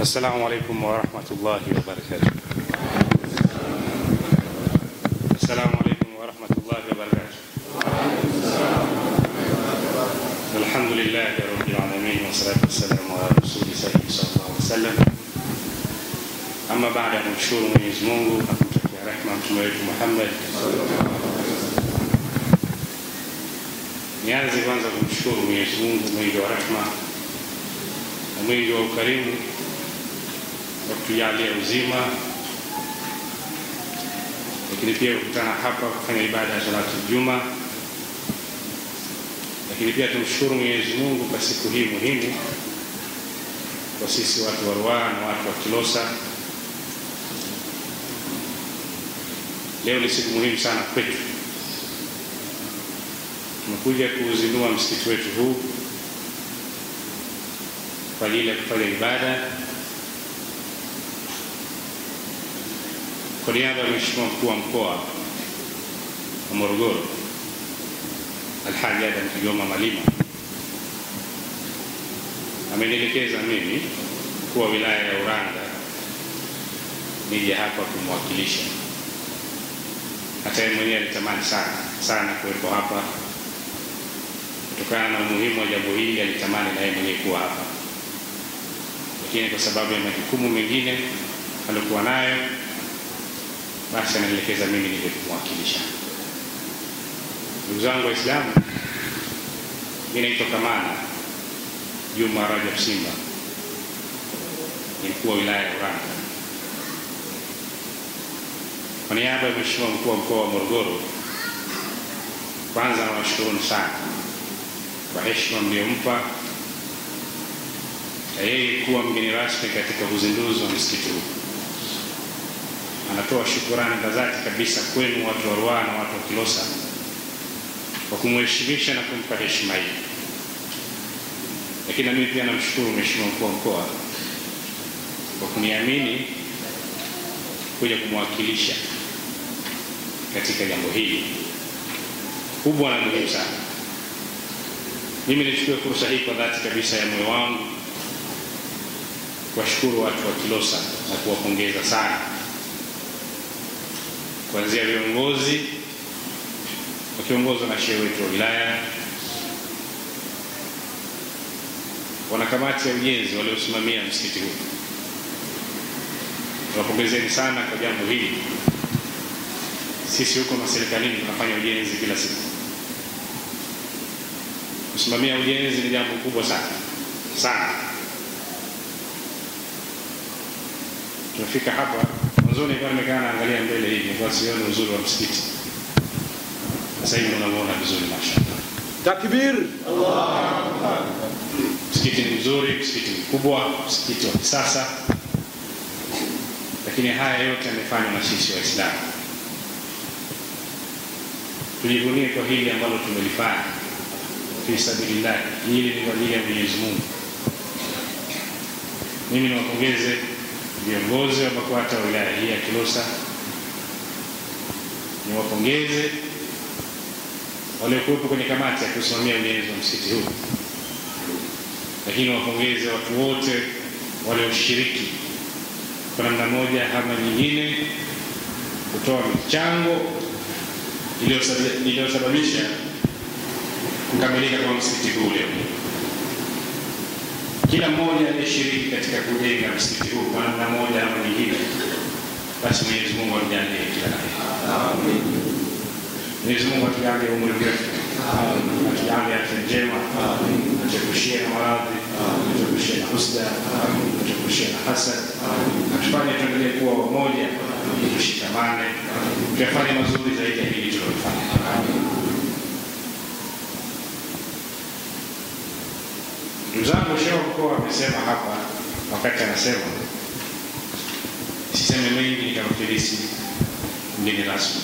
السلام عليكم ورحمة الله وبركاته. السلام عليكم ورحمة الله وبركاته. الحمد لله رب العالمين والصلاة والسلام على رسول الله صلى الله عليه وسلم. أما بعد نشكر Mwenyezi Mungu na rehema mtume wetu Muhammad. Nianze kwanza kumshukuru Mwenyezi Mungu mwingi wa rehema na mwingi wa ukarimu kwa kutujalia uzima, lakini pia kukutana hapa kufanya ibada ya salatu Ijumaa. Lakini pia tumshukuru Mwenyezi Mungu kwa siku hii muhimu kwa sisi watu wa Ruaha na watu wa Kilosa. Leo ni siku muhimu sana kwetu. Tumekuja kuzindua msikiti wetu huu kwa ajili ya kufanya ibada. Kwa niaba ya Mheshimiwa Mkuu wa Mkoa wa Morogoro Alhaji Adam Kigoma Malima, amenielekeza mimi mkuu wa wilaya ya Uranga nije hapa kumwakilisha. Hata yeye mwenyewe alitamani sana kuwepo hapa, kutokana na umuhimu wa jambo hili alitamani na yeye mwenyewe kuwa hapa, lakini kwa sababu ya majukumu mengine alikuwa nayo, basi ananielekeza mimi nije kumwakilisha. Ndugu zangu Waislamu, mimi naitwa Kamana Juma Rajab Simba, ni mkuu wa wilaya ya Uranga. Kwa niaba ya Mheshimiwa Mkuu wa Mkoa wa Morogoro, kwanza nawashukuru sana kwa heshima mliompa na yeye kuwa mgeni rasmi katika uzinduzi wa msikiti huu. Anatoa shukrani za dhati kabisa kwenu watu wa Ruaha na watu wa Kilosa kwa kumheshimisha na kumpa heshima hii. Lakini mimi pia namshukuru Mheshimiwa Mkuu wa Mkoa kwa kuniamini kuja kumwakilisha katika jambo hili kubwa na muhimu sana. Mimi nichukue fursa hii kwa dhati kabisa ya moyo wangu kuwashukuru watu wa Kilosa na kuwapongeza sana, kuanzia viongozi wakiongozwa na shehe wetu wa wilaya, wanakamati ya ujenzi waliosimamia msikiti huu. Tunawapongezeni sana kwa jambo hili. Sisi huko serikalini tunafanya ujenzi kila siku. Kusimamia ujenzi ni jambo kubwa sana. Tunafika hapa mwanzoni kwa nimekaa naangalia mbele hivi kwa sioni uzuri wa msikiti. Sasa hivi unaona vizuri mashaallah. Takbir! Allah Akbar. Msikiti ni mzuri, msikiti mkubwa, msikiti wa kisasa. Lakini haya yote yamefanywa na sisi Waislamu. Tujivunie kwa hili ambalo tumelifanya fi sabilillah. Hili ni kwa ajili ya Mwenyezi Mungu. Mimi niwapongeze viongozi wa BAKWATA wa wilaya hii ya Kilosa, niwapongeze waliokuwepo kwenye kamati ya kusimamia ujenzi wa msikiti huu, lakini niwapongeze watu wote walioshiriki kwa namna moja ama nyingine kutoa michango iliyosababisha kukamilika kwa msikiti huu leo. Kila mmoja aliyeshiriki katika kujenga msikiti huu kwa namna moja ama nyingine, basi Mwenyezi Mungu amjalie kila la heri. Amen. Mwenyezi Mungu atujalie umri mrefu. Amen. Atujalie afya njema. Amen. Atuepushie na maradhi. Amen. Atuepushie na husda. Amen. Atuepushie na hasad. Amen. Atufanye tuendelee kuwa wamoja, tushikamane, tufanye mazuri zaidi ya hili tulilofanya. Amen. Ndugu zangu, shehe wa mkoa amesema hapa wakati anasema, siseme mengi nikamfilisi mgeni rasmi.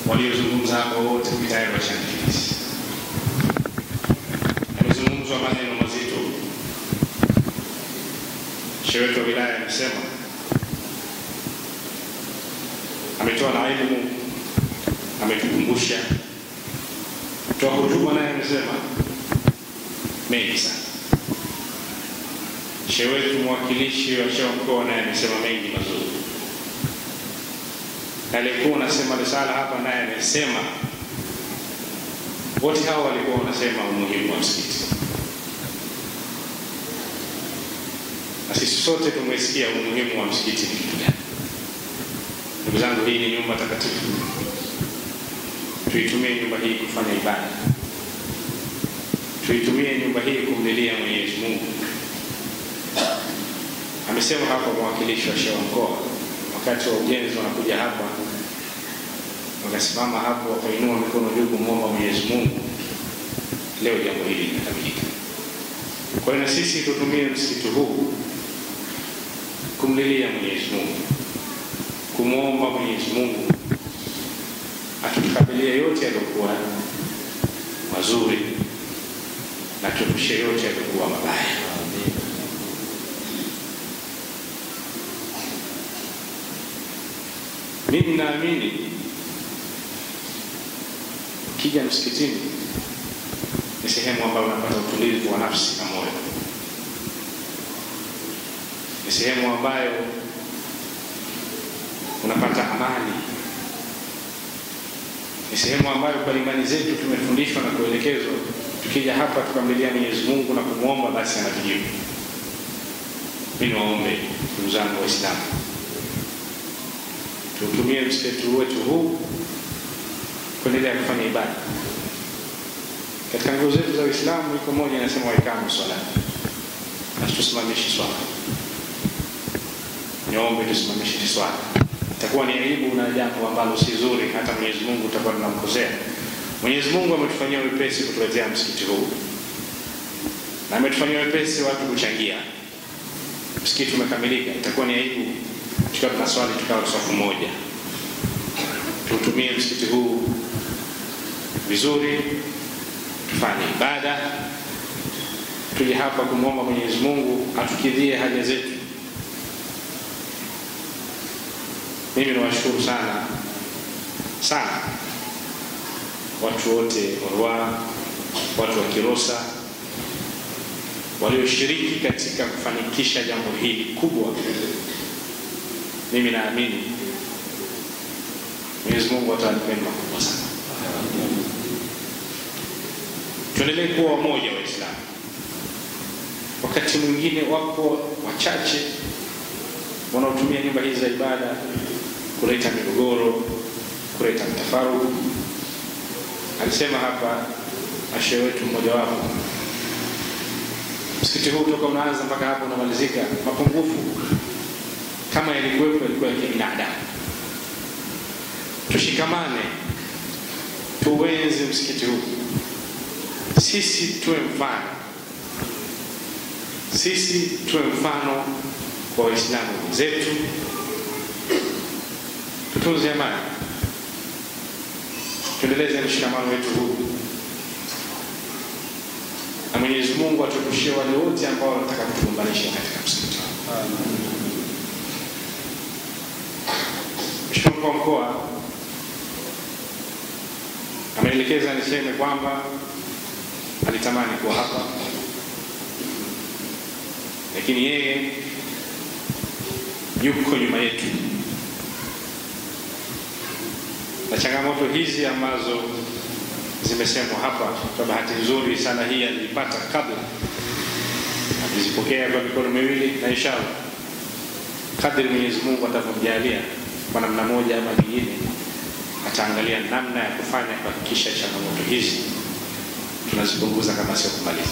Waliozungumza hapa wote tayari washanifilisi. Amezungumzwa maneno mazito. Shehe wetu wa wilaya amesema, ametoa na elimu, ametukumbusha. Toa hotuba naye amesema mengi sana. shehe wetu mwakilishi wa shehe mkoa naye amesema mengi mazuri. Alikuwa anasema risala hapa naye amesema. Wote hao walikuwa wanasema umuhimu wa msikiti. Na sisi sote tumesikia umuhimu wa msikiti ni kitu gani. Ndugu zangu, hii ni nyumba takatifu. Tuitumie nyumba hii kufanya ibada. Tuitumie nyumba hii kumlilia Mwenyezi Mungu. Amesema hapa mwakilishi wa shehe mkoa, wakati wa ujenzi wanakuja hapa, wakasimama hapo wakainua mikono juu kumwomba Mwenyezi Mungu. Leo jambo hili linakamilika. Kwa hiyo na sisi tutumie msikiti huu kumlilia Mwenyezi Mungu, kumwomba Mwenyezi Mungu atukabilie yote yaliyokuwa mazuri na tuepushe yote yaliyokuwa mabaya. Mimi naamini ukija msikitini ni sehemu ambayo unapata utulivu wa nafsi na moyo. Ni sehemu ambayo unapata amani. Ni sehemu ambayo kwa imani zetu tumefundishwa na kuelekezwa, tukija hapa tukamlilia Mwenyezi Mungu na kumwomba basi anatujibu. Mimi naombe ndugu zangu Waislamu, tutumie msikiti wetu huu kuendelea kufanya ibada. Katika nguzo zetu za Uislamu iko moja inasema waikamu swala. Na tusimamishe swala. Niombe tusimamishe swala. Itakuwa ni aibu na jambo ambalo si zuri, hata Mwenyezi Mungu atakuwa tunamkosea. Mwenyezi Mungu ametufanyia wepesi kutuletea msikiti huu. Na ametufanyia wepesi watu kuchangia. Msikiti umekamilika, itakuwa ni aibu tukiwa tunaswali tukawa safu moja. Tutumie msikiti huu vizuri, tufanye ibada, tuje hapa kumwomba Mwenyezi Mungu atukidhie haja zetu. Mimi nawashukuru sana sana watu wote wa watu wa Kilosa walioshiriki katika kufanikisha jambo hili kubwa. Mimi naamini Mwenyezi Mungu atawalipa makubwa sana. Tuendelee kuwa wamoja Waislamu. Wakati mwingine wako wachache wanaotumia nyumba hizi za ibada kuleta migogoro, kuleta mtafaruku. Alisema hapa shehe wetu mmoja wapo, msikiti huu toka unaanza mpaka hapo unamalizika, mapungufu kama yalikuwepo yalikuwa ya kibinadamu. Tushikamane, tuwenze msikiti huu. Sisi tuwe mfano. Sisi tuwe mfano kwa Waislamu wenzetu. Tutunze amani. Tuendeleze mshikamano wetu huu. Na Mwenyezi Mungu atuepushie wale wote ambao wanataka kutugombanisha katika msikiti. Mheshimiwa Mkuu wa Mkoa ameelekeza niseme kwamba alitamani kuwa hapa, lakini yeye yuko nyuma yetu. Na changamoto hizi ambazo zimesemwa hapa, kwa bahati nzuri sana hii alipata kabla, alizipokea kwa mikono miwili, na inshallah kadri Mwenyezi Mungu atavyojalia kwa namna moja ama nyingine ataangalia namna ya kufanya kuhakikisha changamoto hizi tunazipunguza kama sio kumaliza.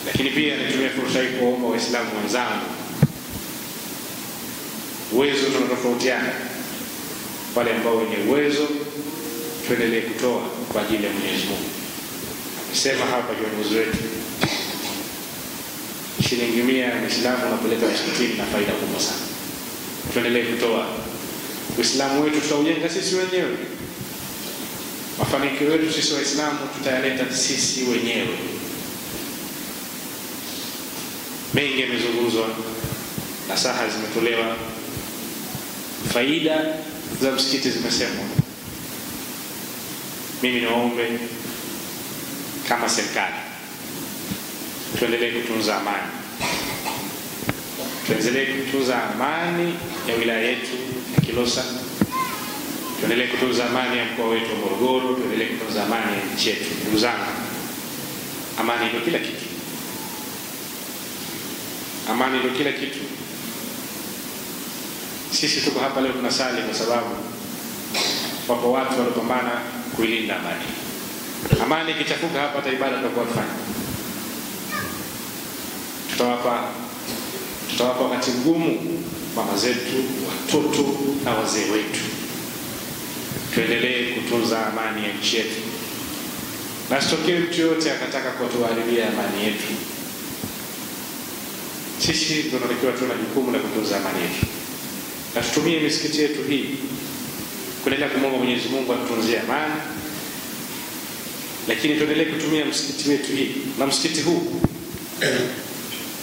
Lakini pia nitumie fursa hii kuomba Waislamu wenzangu, uwezo tunatofautiana, wale ambao wenye uwezo tuendelee kutoa kwa ajili ya Mwenyezi Mungu. Amesema hapa kiongozi wetu, shilingi 100 Muislamu unapeleka msikitini na faida kubwa sana. Tuendelee kutoa. Uislamu wetu tutaujenga sisi wenyewe. Mafanikio yetu sisi Waislamu tutayaleta sisi wenyewe. Mengi yamezungumzwa, nasaha zimetolewa, faida za msikiti zimesemwa. Mimi niwaombe kama serikali, tuendelee kutunza amani. Tuendelee kutunza amani ya wilaya yetu ya Kilosa. Tuendelee kutunza amani ya mkoa wetu wa Morogoro, tuendelee kutunza amani ya nchi yetu. Ndugu zangu, amani ndio kila kitu. Amani ndio kila kitu. Sisi tuko hapa leo tunasali kwa sababu wapo watu wanapambana kuilinda amani. Amani ikichafuka hapa hata ibada tutakuwa tufanya. Tutawapa wakati mgumu mama zetu, watoto na wazee wetu. Tuendelee kutunza amani ya nchi yetu. Na sitokee mtu yote akataka kutuharibia amani yetu. Sisi tunatakiwa tuna jukumu la kutunza amani yetu. Na tutumie misikiti yetu hii kuendelea kumwomba Mwenyezi Mungu atutunzie amani. Lakini tuendelee kutumia msikiti wetu hii na msikiti huu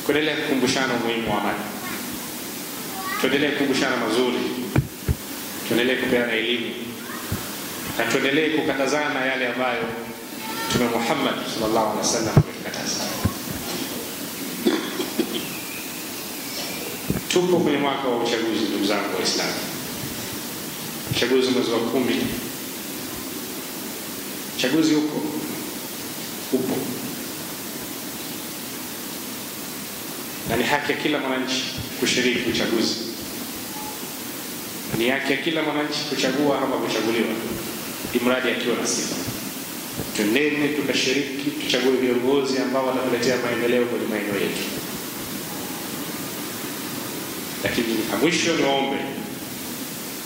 kuendelea kukumbushana umuhimu wa amani. Tuendelee kukumbushana mazuri. Tuendelee kupeana elimu. Na tuendelee kukatazana yale ambayo Mtume Muhammad sallallahu alaihi wasallam ametukataza. Tupo kwenye mwaka wa uchaguzi, ndugu zangu Waislamu. Uchaguzi mwezi wa 10. Uchaguzi upo. Na ni haki ya kila mwananchi kushiriki uchaguzi. Ni haki ya kila mwananchi kuchagua ama kuchaguliwa, imradi akiwa na sifa. Twendeni tukashiriki, tuchague viongozi ambao watatuletea maendeleo kwenye maeneo yetu. Lakini mwisho niombe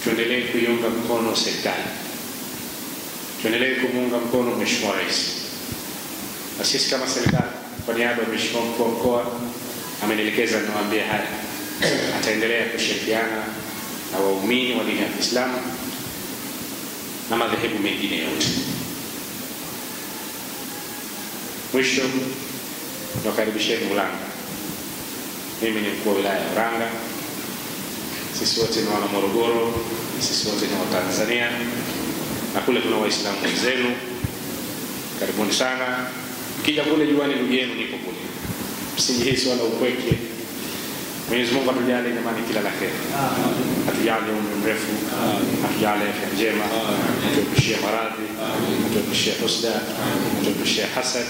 tuendelee kuiunga mkono serikali. Tuendelee kumuunga mkono Mheshimiwa Rais. Na sisi kama serikali kwa niaba ya Mheshimiwa Mkuu wa Mkoa amenielekeza niwaambie haya. Ataendelea kushirikiana na waumini wa dini ya Kiislamu na madhehebu mengine yote. Mwisho nakaribisheni Ulanga. Mimi ni mkuu wa wilaya ya Ulanga. Sisi wote ni wana Morogoro, sisi wote ni wa Tanzania. Na kule kuna Waislamu wenzenu. Karibuni sana. Kija kule juani ndugu yenu nipo kule. Msijihisi wala upweke. Mwenyezi Mungu atujalie jamani kila la kheri. Atujalie umri mrefu, atujalie afya njema, atuepushie maradhi, atuepushie husda, atuepushie hasad.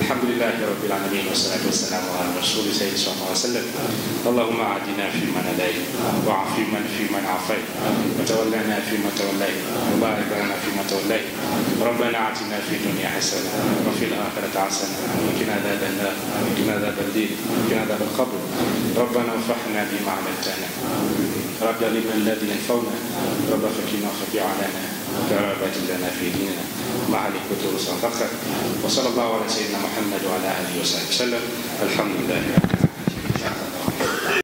Alhamdulillah rabbil alamin wassalatu wassalamu ala rasulih sayyidina sallallahu alaihi wasallam. Allahumma ahdina fi man hadayt wa afi man fi man afayt wa tawallana fi man tawallayt wa barik lana fi ma tawallayt. Rabbana atina fi dunya hasana wa fil akhirati hasana wa qina adhaban nar wa qina adhabal din wa qina adhabal qabr. ربنا انفعنا بما علمتنا. رب علمنا الذي ينفعنا. رب فكنا خفي علينا كرابة لنا في ديننا مع الكتب والصدقة. وصلى الله على سيدنا محمد وعلى آله وصحبه وسلم. الحمد لله.